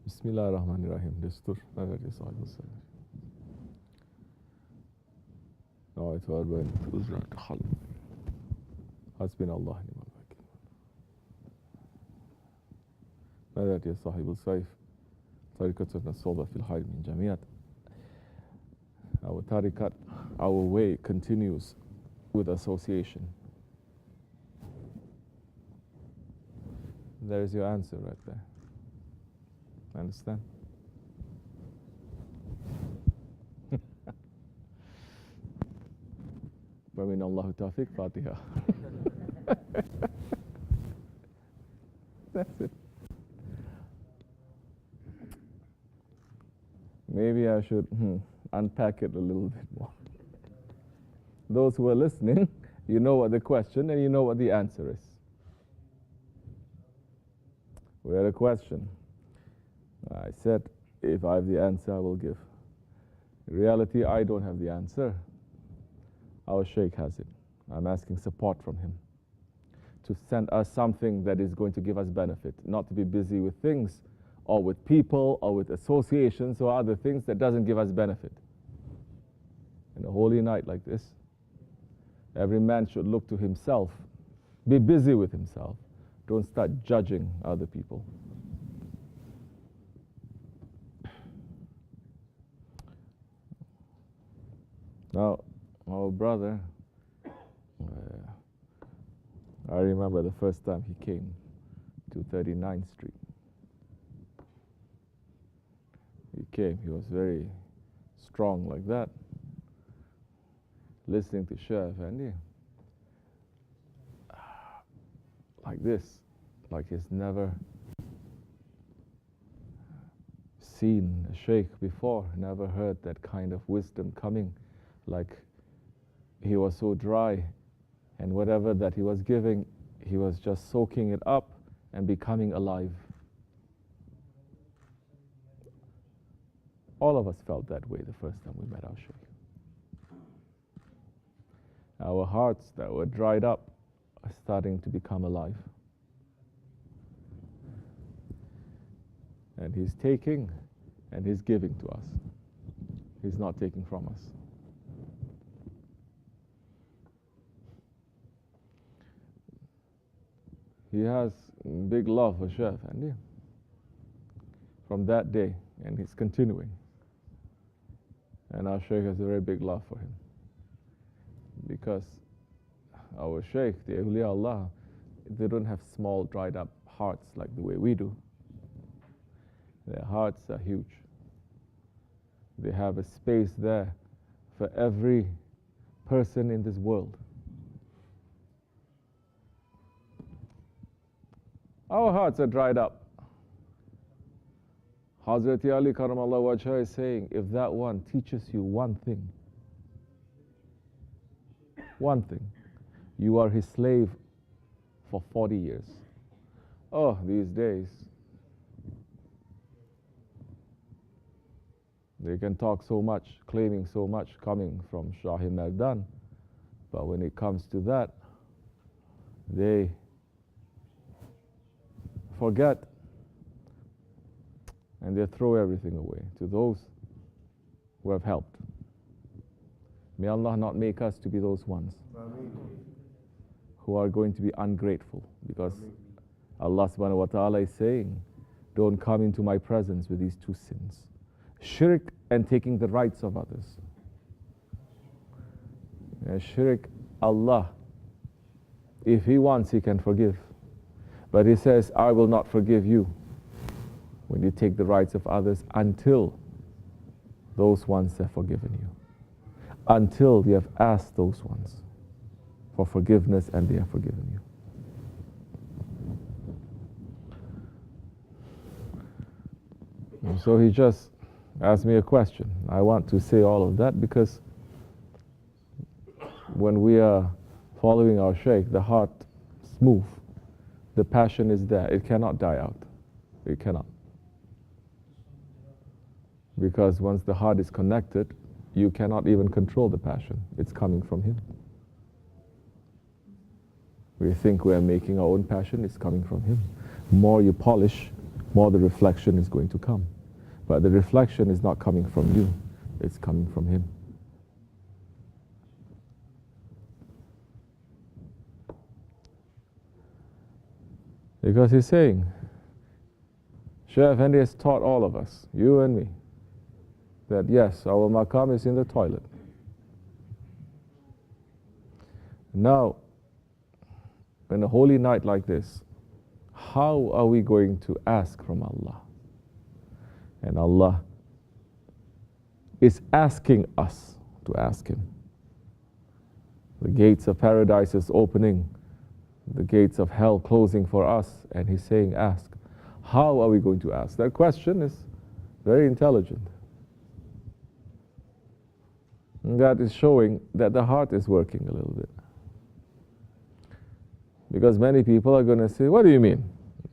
Bismillahirrahmanirrahim. Destur. نوعية وأربعين تزرع تخلق حسبنا الله ونعم الوكيل. ماذا يا صاحب السيف طريقتنا الصوبة في الخير من جميع. Our tariqat, our way continues with association. There is your answer right there. Understand? ومن الله توفيق فاتحة. That's it. Maybe I should unpack it a little bit more. Those who are listening, you know what the question and you know what the answer is. We had a question. I said, if I have the answer, I will give. In reality, I don't have the answer. Our Sheikh has it. I'm asking support from him to send us something that is going to give us benefit, not to be busy with things or with people or with associations or other things that doesn't give us benefit. In a holy night like this, every man should look to himself, be busy with himself. Don't start judging other people. Now, our brother, I remember the first time he came to 39th Street. He came, he was very strong like that, listening to Sheikh Efendi, like this, like he's never seen a Sheikh before, never heard that kind of wisdom coming, like he was so dry, and whatever that he was giving, he was just soaking it up and becoming alive. All of us felt that way the first time we met our Sheikh. Our hearts that were dried up are starting to become alive. And he's taking and he's giving to us. He's not taking from us. He has big love for Sheikh Efendi from that day, and he's continuing. And our Sheikh has a very big love for him, because our Sheikh, the Awliya Allah, they don't have small dried up hearts like the way we do. Their hearts are huge. They have a space there for every person in this world. Our hearts are dried up. Hazrat Ali Karamallah Wajha is saying, if that one teaches you one thing, you are his slave for 40 years. Oh, these days, they can talk so much, claiming so much coming from Shahi Merdan, but when it comes to that, they forget and they throw everything away to those who have helped. May Allah not make us to be those ones who are going to be ungrateful, because Allah subhanahu wa ta'ala is saying, don't come into my presence with these two sins: shirk and taking the rights of others. Shirk, Allah, if He wants, He can forgive. But He says, I will not forgive you when you take the rights of others until those ones have forgiven you. Until you have asked those ones for forgiveness and they have forgiven you. And so he just asked me a question. I want to say all of that because when we are following our Sheikh, the heart is smooth. The passion is there. It cannot die out. It cannot. Because once the heart is connected, you cannot even control the passion. It's coming from Him. We think we are making our own passion. It's coming from Him. More you polish, more the reflection is going to come. But the reflection is not coming from you, it's coming from him. Because he's saying, Shaykh Efendi has taught all of us, you and me, that yes, our maqam is in the toilet. Now, in a holy night like this, how are we going to ask from Allah? And Allah is asking us to ask Him. The gates of paradise is opening, the gates of hell closing for us, and He's saying, ask. How are we going to ask? That question is very intelligent. And that is showing that the heart is working a little bit. Because many people are going to say, what do you mean?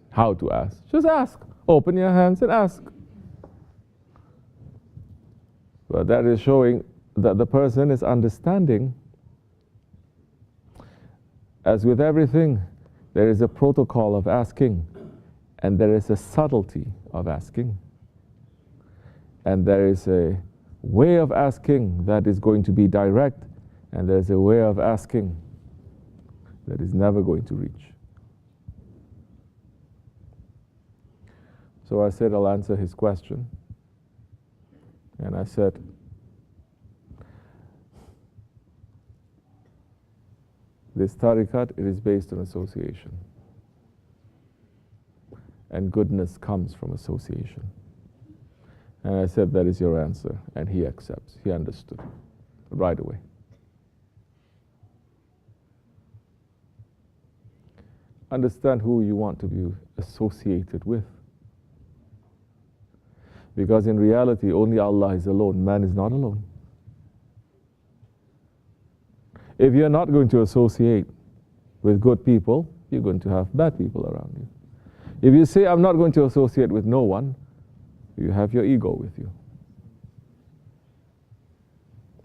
How to ask? Just ask. Open your hands and ask. But that is showing that the person is understanding. As with everything, there is a protocol of asking, and there is a subtlety of asking, and there is a way of asking that is going to be direct, and there is a way of asking that is never going to reach. So I said I'll answer his question, and I said, this tariqat, it is based on association. And goodness comes from association. And I said, that is your answer. And he accepts. He understood right away. Understand who you want to be associated with. Because in reality, only Allah is alone. Man is not alone. If you're not going to associate with good people, you're going to have bad people around you. If you say, I'm not going to associate with no one, you have your ego with you.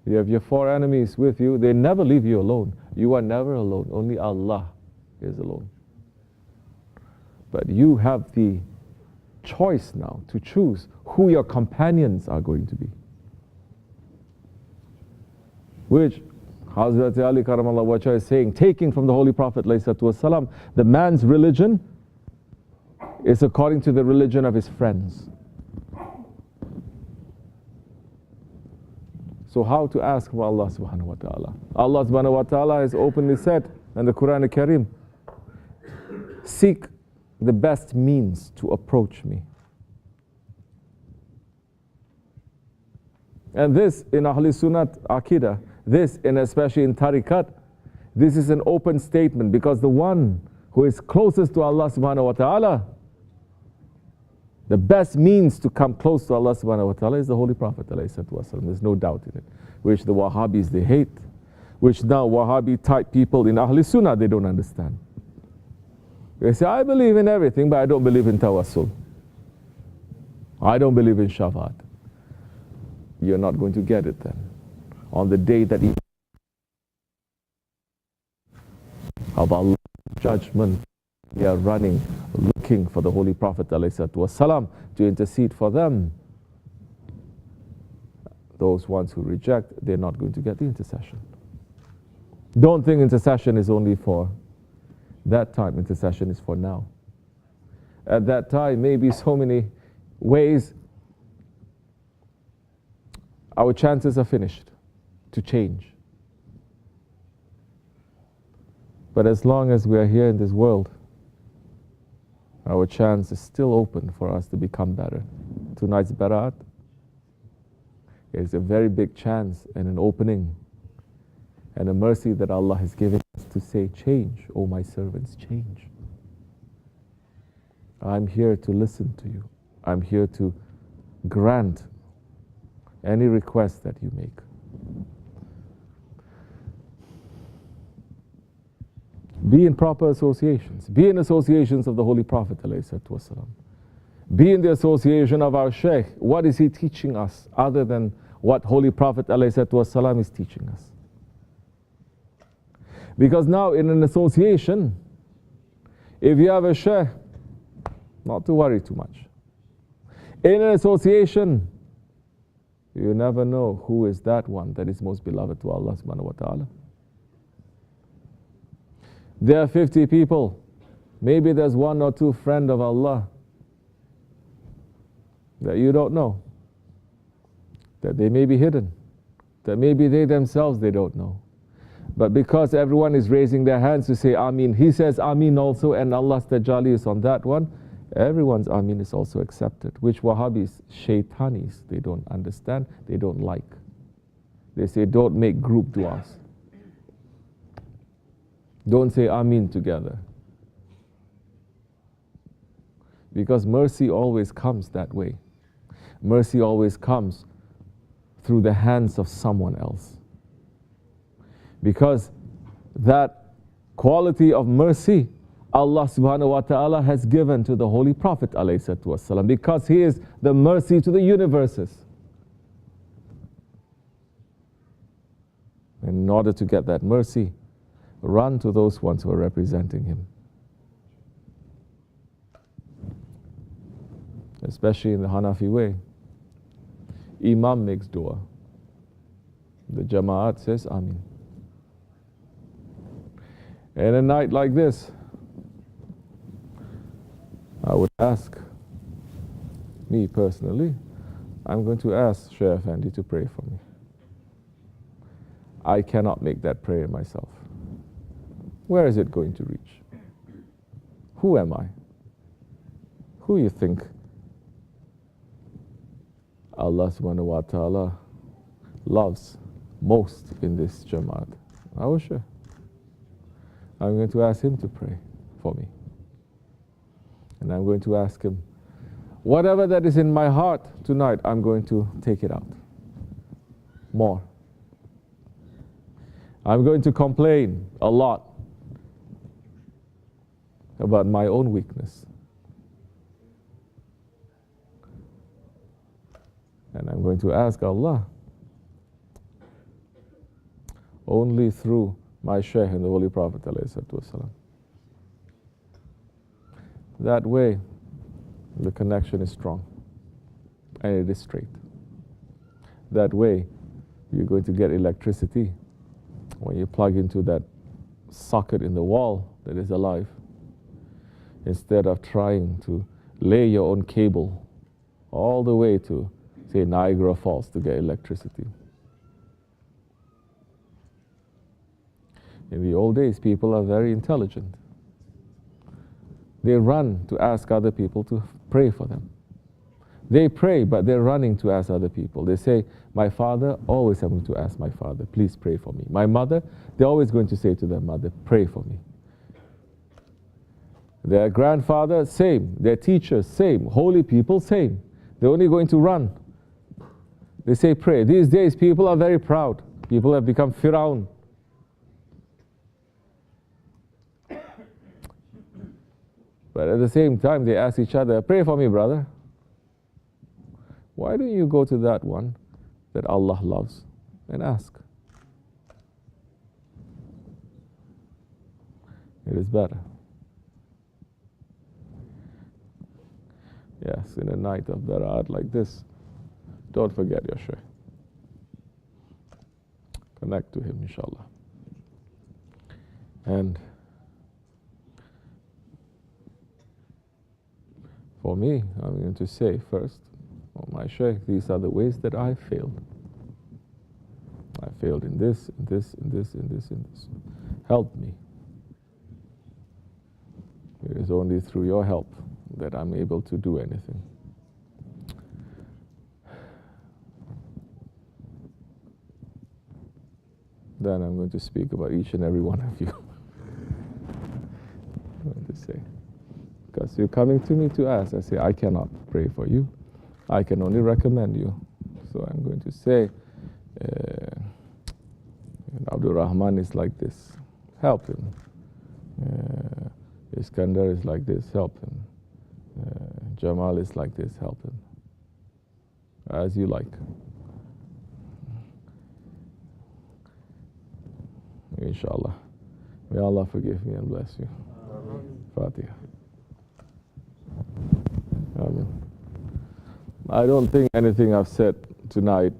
You have your four enemies with you. They never leave you alone. You are never alone. Only Allah is alone. But you have the choice now to choose who your companions are going to be. Which Hazrat Ali Karamallahu Wajhah is saying, taking from the Holy Prophet ﷺ, the man's religion is according to the religion of his friends. So how to ask from Allah subhanahu wa ta'ala? Allah subhanahu wa ta'ala has openly said in the Quran al-Karim, seek the best means to approach me. And this in Ahl Sunnat Aqidah, this and especially in Tariqat, this is an open statement, because the one who is closest to Allah subhanahu wa ta'ala, the best means to come close to Allah subhanahu wa ta'ala is the Holy Prophet ﷺ. There's no doubt in it. Which the Wahhabis, they hate. Which now Wahhabi type people in Ahl Sunnah, they don't understand. They say, I believe in everything, but I don't believe in Tawassul. I don't believe in Shafaat. You're not going to get it then. On the day that of Allah's judgment, they are running, looking for the Holy Prophet ﷺ to intercede for them. Those ones who reject, they're not going to get the intercession. Don't think intercession is only for that time. Intercession is for now. At that time, maybe so many ways our chances are finished to change. But as long as we are here in this world, our chance is still open for us to become better. Tonight's Barat is a very big chance and an opening and a mercy that Allah has given us to say, change, O my servants, change. I'm here to listen to you. I'm here to grant any request that you make. Be in proper associations. Be in associations of the Holy Prophet ﷺ. Be in the association of our Sheykh. What is he teaching us other than what Holy Prophet ﷺ is teaching us? Because now in an association, if you have a Sheykh, not to worry too much. in an association, you never know who is that one that is most beloved to Allah subhanahu wa ta'ala. There are 50 people. Maybe there's one or two friends of Allah that you don't know, that they may be hidden, that maybe they themselves they don't know. But because everyone is raising their hands to say Ameen, he says Ameen also, and Allah's Tajali is on that one, everyone's Ameen is also accepted. Which Wahhabis, Shaitanis, they don't understand, they don't like. They say don't make group du'as. Don't say Ameen together. Because mercy always comes that way. Mercy always comes through the hands of someone else. Because that quality of mercy Allah subhanahu wa ta'ala has given to the Holy Prophet alayhi salatu wasalam, because he is the mercy to the universes. And in order to get that mercy, run to those ones who are representing him. Especially in the Hanafi way. Imam makes dua. The Jama'at says Ameen. And a night like this, I would ask, me personally, I'm going to ask Sheikh Efendi to pray for me. I cannot make that prayer myself. Where is it going to reach? Who am I? Who you think Allah subhanahu wa ta'ala loves most in this Jamaat? I was sure. I'm going to ask him to pray for me. And I'm going to ask him, whatever that is in my heart tonight, I'm going to take it out. More. I'm going to complain a lot about my own weakness. And I'm going to ask Allah, only through my Sheikh and the Holy Prophet ﷺ. That way, the connection is strong and it is straight. That way, you're going to get electricity when you plug into that socket in the wall that is alive, instead of trying to lay your own cable all the way to, say, Niagara Falls to get electricity. In the old days, people are very intelligent. They run to ask other people to pray for them. They pray, but they're running to ask other people. They say, my father, always I'm going to ask my father, please pray for me. My mother, they're always going to say to their mother, pray for me. Their grandfather, same. Their teachers, same. Holy people, same. They're only going to run. They say pray. These days, people are very proud. People have become Firaun. But at the same time, they ask each other, pray for me, brother. Why don't you go to that one that Allah loves and ask? It is better. Yes, in a night of Baraat like this, don't forget your Shaykh. Connect to him, inshallah. And for me, I'm going to say first, oh my Shaykh, these are the ways that I failed. I failed in this, in this, in this, in this, in this. Help me. It is only through your help that I'm able to do anything. Then I'm going to speak about each and every one of you. I'm going to say, because you're coming to me to ask, I say, I cannot pray for you. I can only recommend you. So I'm going to say, Abdul Rahman is like this, help him. Iskandar is like this, help him. Jamal is like this, help him. As you like. Inshallah. May Allah forgive me and bless you. Fatiha. Amen. I don't think anything I've said tonight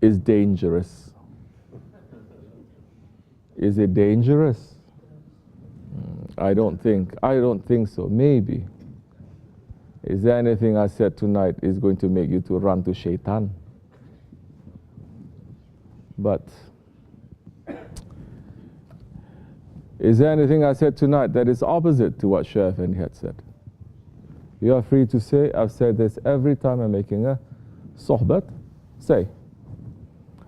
is dangerous. Is it dangerous? I don't think so. Maybe. Is there anything I said tonight is going to make you to run to Shaitan? But is there anything I said tonight that is opposite to what Sheikh Efendi had said? You are free to say. I've said this every time I'm making a sohbat. Say.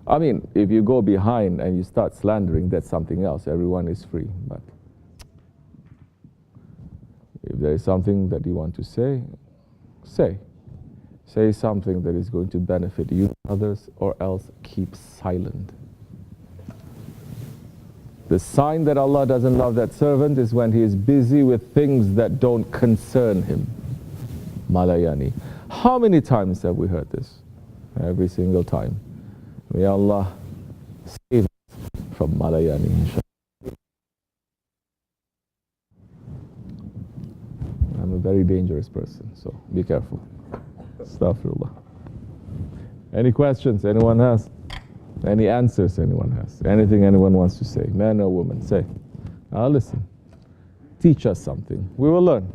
I mean, if you go behind and you start slandering, that's something else. Everyone is free. But if there is something that you want to say, say. Say something that is going to benefit you, others, or else keep silent. The sign that Allah doesn't love that servant is when he is busy with things that don't concern him. Malayani. How many times have we heard this? Every single time. May Allah save us from Malayani, inshallah. I'm a very dangerous person, so be careful. Astaghfirullah. Any questions anyone has? Any answers anyone has? Anything anyone wants to say? Man or woman, say. I'll listen. Teach us something. We will learn.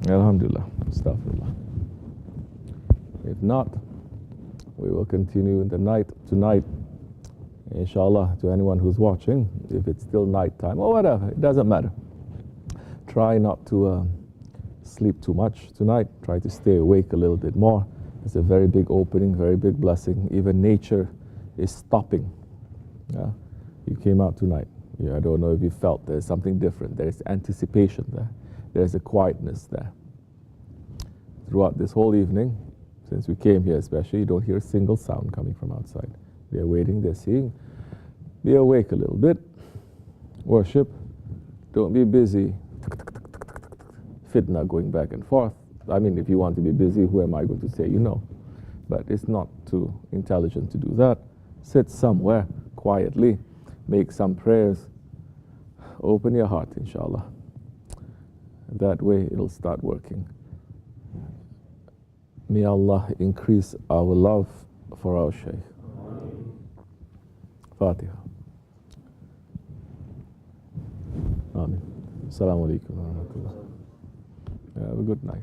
Alhamdulillah. Astaghfirullah. If not, we will continue in the night tonight. Inshallah, to anyone who's watching, if it's still night time or whatever, it doesn't matter. Try not to sleep too much tonight. Try to stay awake a little bit more. It's a very big opening, very big blessing. Even nature is stopping. Yeah? You came out tonight. Yeah, I don't know if you felt there's something different. There's anticipation there. There's a quietness there. Throughout this whole evening, since we came here especially, you don't hear a single sound coming from outside. They're waiting, they're seeing. Be awake a little bit. Worship. Don't be busy. Fitna going back and forth. I mean, if you want to be busy, who am I going to say you know? But it's not too intelligent to do that. Sit somewhere quietly. Make some prayers. Open your heart, inshallah. That way it'll start working. May Allah increase our love for our Shaykh. Fatiha. Amen. Assalamu alaikum wa rahmatullah. Have a good night.